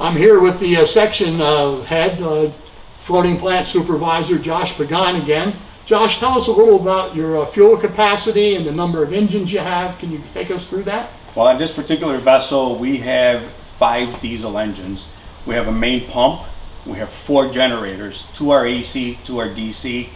I'm here with the section head, floating plant supervisor, Josh Pagan again. Josh, tell us a little about your fuel capacity and the number of engines you have. Can you take us through that? Well, on this particular vessel, we have 5 diesel engines. We have a main pump. We have 4 generators. 2 are AC, 2 are DC.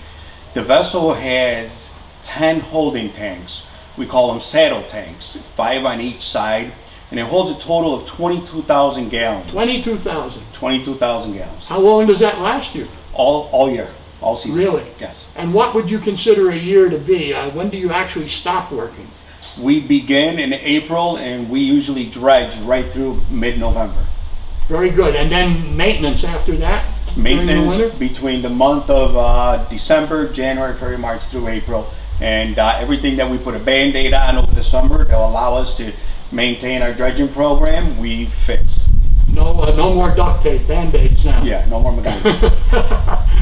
The vessel has 10 holding tanks. We call them saddle tanks, 5 on each side, and it holds a total of 22,000 gallons. 22,000? 22,000 gallons. How long does that last you? All year, all season. Really? Yes. And what would you consider a year to be? When do you actually stop working? We begin in April, and we usually dredge right through mid-November. Very good. And then maintenance after that? Maintenance between the month of December, January, February, March through April, and everything that we put a band-aid on over the summer that will allow us to maintain our dredging program, we fix. No more duct tape, band-aids now. Yeah, no more mechanical.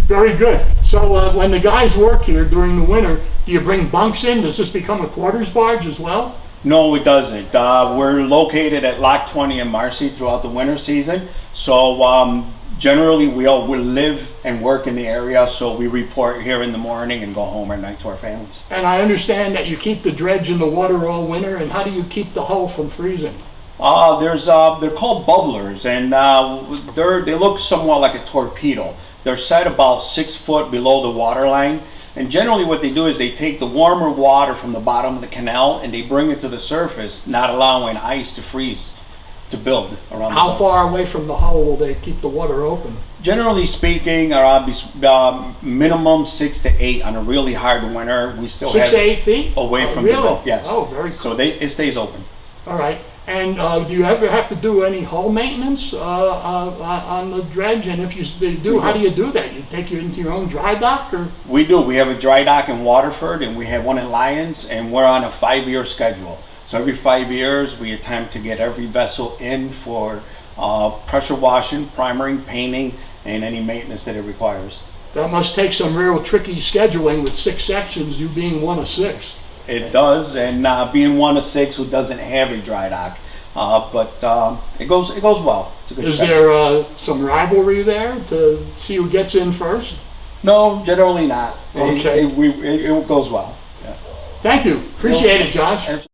Very good. So when the guys work here during the winter, do you bring bunks in? Does this become a quarters barge as well? No, it doesn't. We're located at Lock 20 in Marcy throughout the winter season. So generally we all will live and work in the area, so we report here in the morning and go home at night to our families. And I understand that you keep the dredge in the water all winter, and how do you keep the hull from freezing? They're called bubblers, and they look somewhat like a torpedo. They're set about 6 foot below the water line, and generally what they do is they take the warmer water from the bottom of the canal and they bring it to the surface, not allowing ice to freeze, to build around. How far away from the hull will they keep the water open? Generally speaking, minimum 6 to 8 on a really hard winter. We still 6 have to 8 feet away from really? the boat. Yes. Oh, very cool. So it stays open. All right. And do you ever have to do any hull maintenance on the dredge? And if you do, how do you do that? You take it into your own dry dock, or? We do. We have a dry dock in Waterford, and we have one in Lyons, and we're on a 5-year schedule. So every 5 years, we attempt to get every vessel in for pressure washing, primering, painting, and any maintenance that it requires. That must take some real tricky scheduling with 6 sections, you being one of 6. It does, and being one of 6 who doesn't have a dry dock, but it goes well. It's a good Is schedule. there some rivalry there to see who gets in first? No, generally not. Okay. It goes well. Yeah. Thank you. Appreciate it, Josh.